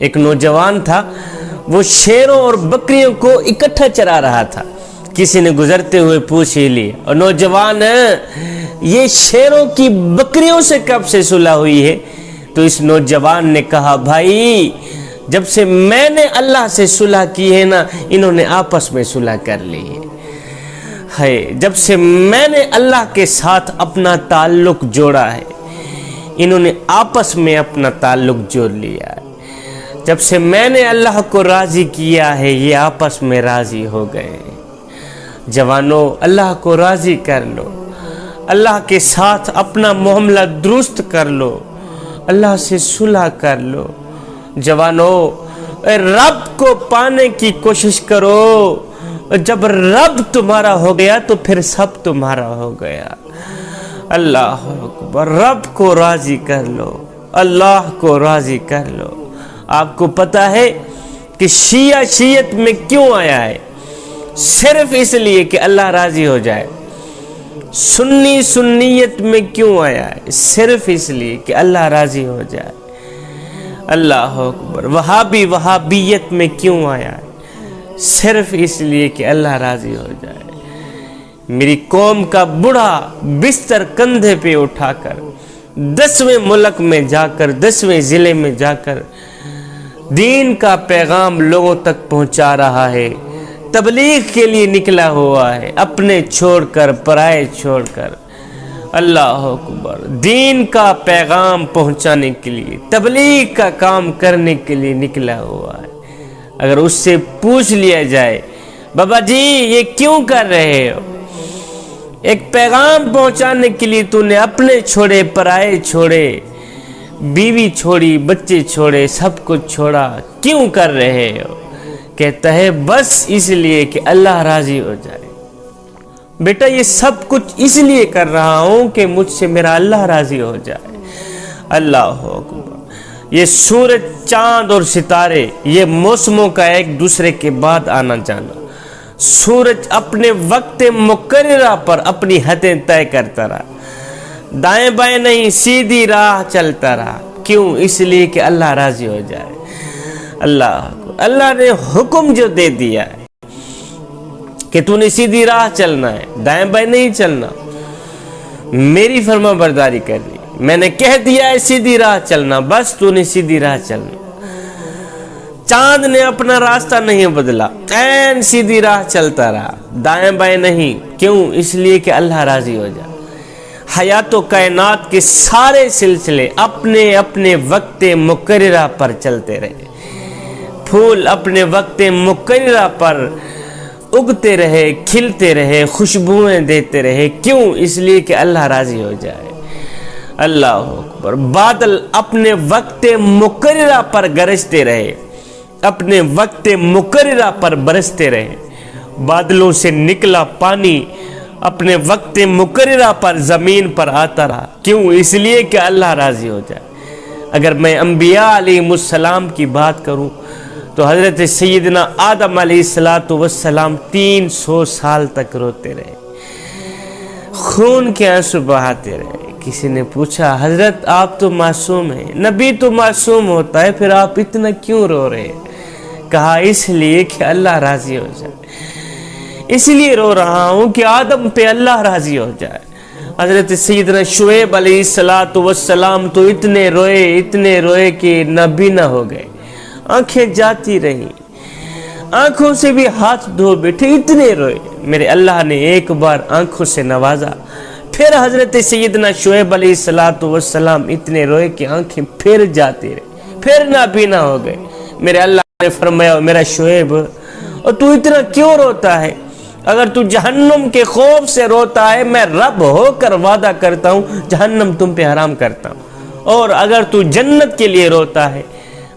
ایک نوجوان تھا، وہ شیروں اور بکریوں کو اکٹھا چرا رہا تھا۔ کسی نے گزرتے ہوئے پوچھ ہی لی، اور نوجوان یہ شیروں کی بکریوں سے کب سے صلح ہوئی ہے؟ تو اس نوجوان نے کہا، بھائی جب سے میں نے اللہ سے صلح کی ہے نا، انہوں نے آپس میں صلح کر لی ہے۔ جب سے میں نے اللہ کے ساتھ اپنا تعلق جوڑا ہے، انہوں نے آپس میں اپنا تعلق جوڑ لیا ہے۔ جب سے میں نے اللہ کو راضی کیا ہے، یہ آپس میں راضی ہو گئے۔ جوانوں، اللہ کو راضی کر لو، اللہ کے ساتھ اپنا معاملہ درست کر لو، اللہ سے صلح کر لو۔ جوانوں، رب کو پانے کی کوشش کرو، جب رب تمہارا ہو گیا تو پھر سب تمہارا ہو گیا۔ اللہ اکبر، رب کو راضی کر لو، اللہ کو راضی کر لو۔ آپ کو پتہ ہے کہ شیعہ شیعت میں کیوں آیا ہے؟ صرف اس لیے کہ اللہ راضی ہو جائے۔ سنی سنیت میں کیوں آیا ہے؟ صرف اس لیے کہ اللہ راضی ہو جائے۔ اللہ اکبر، وہابی وہابیت میں کیوں آیا ہے؟ صرف اس لیے کہ اللہ راضی ہو جائے۔ میری قوم کا بڑھا بستر کندھے پہ اٹھا کر 10ویں ملک میں جا کر، 10ویں ضلع میں جا کر دین کا پیغام لوگوں تک پہنچا رہا ہے، تبلیغ کے لیے نکلا ہوا ہے، اپنے چھوڑ کر، پرائے چھوڑ کر۔ اللہ اکبر، دین کا پیغام پہنچانے کے لیے، تبلیغ کا کام کرنے کے لیے نکلا ہوا ہے۔ اگر اس سے پوچھ لیا جائے، بابا جی یہ کیوں کر رہے ہو؟ ایک پیغام پہنچانے کے لیے تو نے اپنے چھوڑے، پرائے چھوڑے، بیوی چھوڑی، بچے چھوڑے، سب کچھ چھوڑا، کیوں کر رہے ہو؟ کہتا ہے بس اس لیے کہ اللہ راضی ہو جائے۔ بیٹا یہ سب کچھ اس لیے کر رہا ہوں کہ مجھ سے میرا اللہ راضی ہو جائے۔ اللہ اکبر، یہ سورج، چاند اور ستارے، یہ موسموں کا ایک دوسرے کے بعد آنا جانا۔ سورج اپنے وقت مقررہ پر اپنی حدیں طے کرتا رہا، دائیں بائیں نہیں، سیدھی راہ چلتا رہا۔ کیوں؟ اس لیے کہ اللہ راضی ہو جائے۔ اللہ نے حکم جو دے دیا ہے کہ تو نے سیدھی راہ چلنا ہے، دائیں بائیں نہیں چلنا، میری فرما برداری کرنی، میں نے کہہ دیا ہے سیدھی راہ چلنا، بس تو نے سیدھی راہ چلنا۔ چاند نے اپنا راستہ نہیں بدلا، عین سیدھی راہ چلتا رہا، دائیں بائیں نہیں۔ کیوں؟ اس لیے کہ اللہ راضی ہو جائے۔ حیات و کائنات کے سارے سلسلے اپنے اپنے وقت مقررہ پر چلتے رہے، پھول اپنے وقت مقررہ پر اگتے رہے، کھلتے رہے، خوشبوئیں دیتے رہے۔ کیوں؟ اس لیے کہ اللہ راضی ہو جائے۔ اللہ اکبر، بادل اپنے وقت مقررہ پر گرجتے رہے، اپنے وقت مقررہ پر برستے رہے۔ بادلوں سے نکلا پانی اپنے وقت مقررہ پر زمین پر آتا رہا۔ کیوں؟ اس لیے کہ اللہ راضی ہو جائے۔ اگر میں انبیاء علیہ السلام کی بات کروں تو حضرت سیدنا آدم علیہ السلام 300 سال تک روتے رہے، خون کے آنسو بہاتے رہے۔ کسی نے پوچھا، حضرت آپ تو معصوم ہیں، نبی تو معصوم ہوتا ہے، پھر آپ اتنا کیوں رو رہے ہیں؟ کہا اس لیے کہ اللہ راضی ہو جائے، اس لیے رو رہا ہوں کہ آدم پہ اللہ راضی ہو جائے۔ حضرت سیدنا شعیب علیہ السلام تو اتنے روئے کہ نبی نہ ہو گئے، آنکھیں جاتی رہی، آنکھوں سے بھی ہاتھ دھو بیٹھے، اتنے روئے۔ میرے اللہ نے ایک بار آنکھوں سے نوازا، پھر حضرت سیدنا شعیب علیہ السلام اتنے روئے کہ آنکھیں پھر جاتی رہی، پھر نبی نہ ہو گئے۔ میرے اللہ نے فرمایا، میرا شعیب اور تو اتنا کیوں روتا ہے؟ اگر تو جہنم کے خوف سے روتا ہے، میں رب ہو کر وعدہ کرتا ہوں جہنم تم پہ حرام کرتا ہوں، اور اگر تو جنت کے لیے روتا ہے،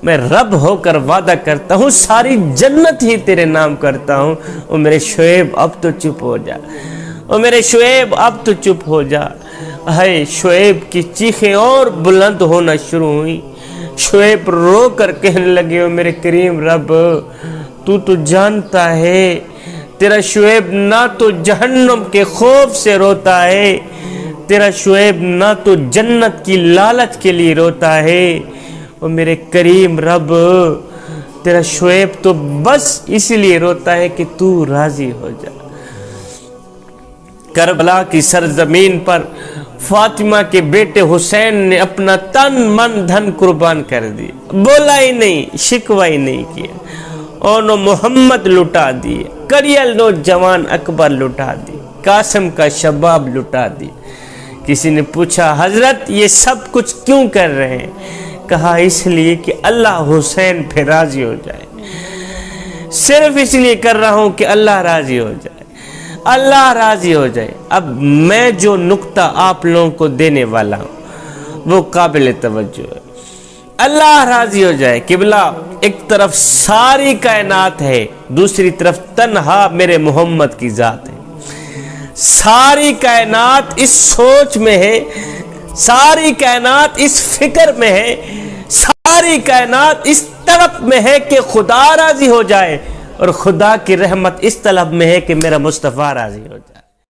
میں رب ہو کر وعدہ کرتا ہوں ساری جنت ہی تیرے نام کرتا ہوں۔ اور میرے شعیب اب تو چپ ہو جا، اور میرے شعیب اب تو چپ ہو جا۔ ہے شعیب کی چیخیں اور بلند ہونا شروع ہوئی۔ شعیب رو کر کہنے لگے، او میرے کریم رب، تو جانتا ہے تیرا شعیب نہ تو جہنم کے خوف سے روتا ہے، تیرا شعیب نہ تو جنت کی لالچ کے لیے روتا ہے، اور میرے کریم رب تیرا شعیب تو بس اس لیے روتا ہے کہ تو راضی ہو جا۔ کربلا کی سرزمین پر فاطمہ کے بیٹے حسین نے اپنا تن من دھن قربان کر دیا، بولا ہی نہیں، شکوہ ہی نہیں کیا، اونو محمد لٹا دیے، کریل نوجوان اکبر لٹا دی، قاسم کا شباب لٹا دی۔ کسی نے پوچھا حضرت یہ سب کچھ کیوں کر رہے ہیں؟ کہا اس لیے کہ اللہ حسین پہ راضی ہو جائے، صرف اس لیے کر رہا ہوں کہ اللہ راضی ہو جائے، اللہ راضی ہو جائے۔ اب میں جو نقطہ آپ لوگوں کو دینے والا ہوں وہ قابل توجہ ہے۔ اللہ راضی ہو جائے، قبلہ ایک طرف ساری کائنات ہے، دوسری طرف تنہا میرے محمد کی ذات ہے۔ ساری کائنات اس سوچ میں ہے، ساری کائنات اس فکر میں ہے، ساری کائنات اس طلب میں ہے کہ خدا راضی ہو جائے، اور خدا کی رحمت اس طلب میں ہے کہ میرا مصطفیٰ راضی ہو جائے۔